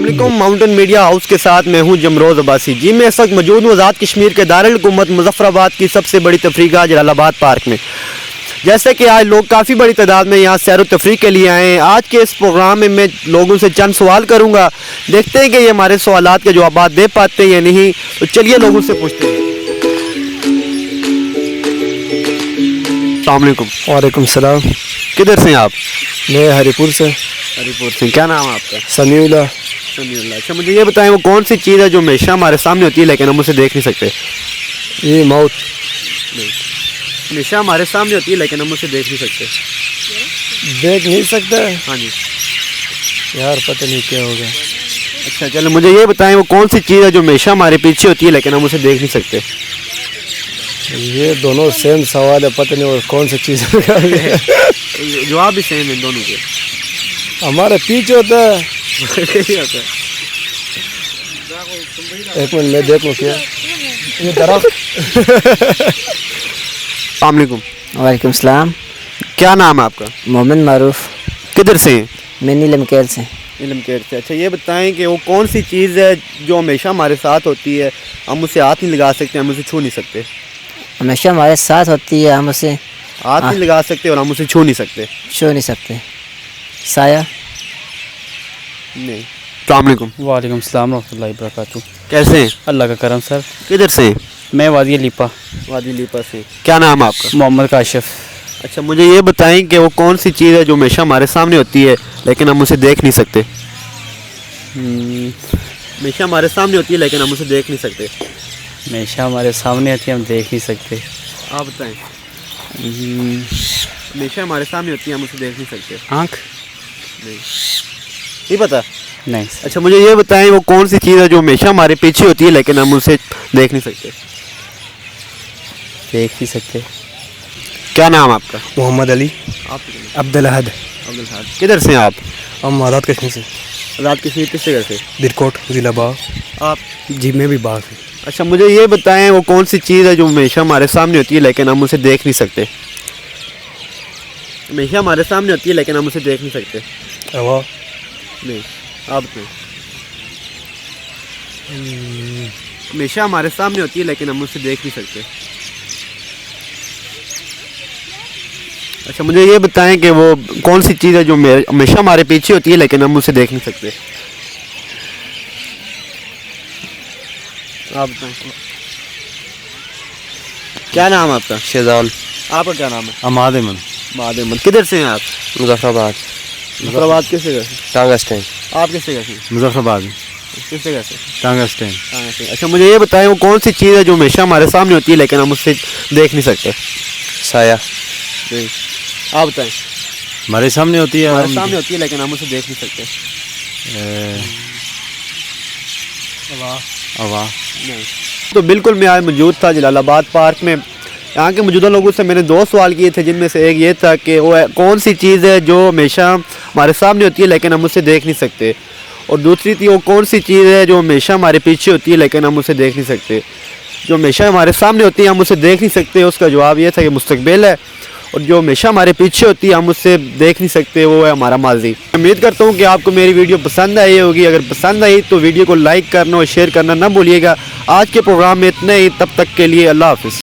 السلام علیکم، mountain media house کے ساتھ میں ہوں جمروز عباسی جی۔ میں اس وقت موجود ہوں آزاد کشمیر کے دارالحکومت مظفر آباد کی سب سے بڑی تفریح گاہ جلال آباد پارک میں۔ جیسے کہ آج لوگ کافی بڑی تعداد میں یہاں سیر و تفریح کے لیے آئے ہیں۔ آج کے اس پروگرام میں لوگوں سے چند سوال کروں گا، دیکھتے ہیں کہ یہ ہمارے سوالات کے جوابات دے پاتے ہیں یا نہیں، تو چلیے لوگوں سے پوچھتے ہیں۔ السلام علیکم۔ وعلیکم السلام۔ کدھر سے ہیں آپ؟ میں ہری پور سے۔ ہری پور سے۔ کیا نام ہے آپ کا؟ سمیع اللہ۔ سمیع اللہ۔ اچھا مجھے یہ بتائیں وہ کون سی چیز ہے جو ہمیشہ ہمارے سامنے ہوتی ہے لیکن ہم اسے دیکھ نہیں سکتے؟ یہ موت۔ ہمیشہ ہمارے سامنے ہوتی ہے لیکن ہم اسے دیکھ نہیں سکتے۔ دیکھ نہیں سکتا؟ ہاں جی یار پتہ نہیں کیا ہوگا۔ اچھا چلو مجھے یہ بتائیں وہ کون سی چیز ہے جو ہمیشہ ہمارے پیچھے ہوتی ہے لیکن ہم اسے دیکھ نہیں سکتے؟ یہ دونوں سیم سوال ہے، پتہ نہیں اور کون سی چیز ہوگا۔ جواب بھی سیم ہے دونوں کے۔ ہمارے پیچھے ہوتا ہے۔ ایک منٹ میں دیکھوں کیا یہ درخت۔ السلام علیکم۔ وعلیکم السلام۔ کیا نام ہے آپ کا؟ محمد معروف۔ کدھر سے ہیں؟ میں نیلم کیل سے۔ علم کیئر سے۔ اچھا یہ بتائیں کہ وہ کون سی چیز ہے جو ہمیشہ ہمارے ساتھ ہوتی ہے، ہم اسے ہاتھ نہیں لگا سکتے، ہم اسے چھو نہیں سکتے؟ ہمیشہ ہمارے ساتھ ہوتی ہے، ہم اسے ہاتھ نہیں لگا سکتے اور ہم اسے چھو نہیں سکتے؟ چھو نہیں سکتے۔ سایہ۔ نہیں۔ السلام علیکم۔ وعلیکم السلام ورحمۃ اللہ وبرکاتہ۔ کیسے ہیں؟ اللہ کا کرم سر۔ کدھر سے ہیں؟ میں وادی لیپا۔ وادی لیپا سے۔ کیا نام ہے آپ کا؟ محمد کاشف۔ اچھا مجھے یہ بتائیں کہ وہ کون سی چیز ہے جو ہمیشہ ہمارے سامنے ہوتی ہے لیکن ہم اسے دیکھ نہیں سکتے؟ ہمیشہ ہمارے سامنے ہوتی ہے لیکن ہم اسے دیکھ نہیں سکتے۔ ہمیشہ ہمارے سامنے آتی ہے، ہم دیکھ نہیں سکتے۔ آپ بتائیں۔ ہمیشہ ہمارے سامنے ہوتی ہے، ہم اسے دیکھ نہیں سکتے۔ آنکھ؟ نہیں پتہ؟ نہیں۔ اچھا مجھے یہ بتائیں وہ کون سی چیز ہے جو ہمیشہ ہمارے پیچھے ہوتی ہے لیکن ہم اسے دیکھ نہیں سکتے؟ دیکھ نہیں سکتے۔ کیا نام ہے آپ کا؟ محمد علی آپ عبدالحد۔ کدھر سے ہیں آپ؟ ہم آزاد کشمیر سے۔ آزاد کشمیر کس جگہ سے؟ درکوٹ ضلع باغ۔ آپ؟ جی میں بھی باغ سے۔ اچھا مجھے یہ بتائیں وہ کون سی چیز ہے جو ہمیشہ ہمارے سامنے ہوتی ہے لیکن ہم اسے دیکھ نہیں سکتے؟ ہمیشہ ہمارے سامنے ہوتی ہے لیکن ہم اسے دیکھ نہیں سکتے۔ ہوا۔ نہیں۔ آپ بتائیں۔ ہمیشہ ہمارے سامنے ہوتی ہے لیکن ہم اسے دیکھ نہیں سکتے۔ اچھا مجھے یہ بتائیں کہ وہ کون سی چیز ہے جو ہمیشہ ہمارے پیچھے ہوتی ہے لیکن ہم اسے دیکھ نہیں سکتے؟ آپ بتائیں۔ کیا نام ہے آپ کا؟ شیزال۔ آپ کا کیا نام ہے؟ اماد احمد۔ بعد احمد۔ کدھر سے ہیں آپ؟ مظفر آباد۔ مظفر آباد کس جگہ سے؟ ٹانگا اسٹینڈ۔ آپ کس جگہ سے؟ مظفر آباد کس جگہ سے؟ ٹانگا اسٹینڈ۔ اچھا مجھے یہ بتائیں وہ کون سی چیز ہے جو ہمیشہ ہمارے سامنے ہوتی ہے لیکن ہم اسے دیکھ نہیں سکتے؟ سایہ۔ آپ بتائیں۔ ہمارے سامنے ہوتی ہے، ہمارے سامنے ہوتی ہے لیکن ہم اسے دیکھ نہیں سکتے۔ ہوا۔ تو بالکل میں آج موجود تھا جلال آباد پارک میں۔ یہاں کے موجودہ لوگوں سے میں نے دو سوال کیے تھے، جن میں سے ایک یہ تھا کہ وہ کون سی چیز ہے جو ہمیشہ ہمارے سامنے ہوتی ہے لیکن ہم اسے دیکھ نہیں سکتے، اور دوسری تھی وہ کون سی چیز ہے جو ہمیشہ ہمارے پیچھے ہوتی ہے لیکن ہم اسے دیکھ نہیں سکتے۔ جو ہمیشہ ہمارے سامنے ہوتی ہے ہم اسے دیکھ نہیں سکتے، اس کا جواب یہ تھا کہ مستقبل ہے، اور جو ہمیشہ ہمارے پیچھے ہوتی ہے ہم اسے دیکھ نہیں سکتے، وہ ہے ہمارا ماضی۔ امید کرتا ہوں کہ آپ کو میری ویڈیو پسند آئی ہوگی۔ اگر پسند آئی تو ویڈیو کو لائک کرنا اور شیئر کرنا نہ بھولیے گا۔ آج کے پروگرام میں اتنا ہی، تب تک کے لیے اللہ حافظ۔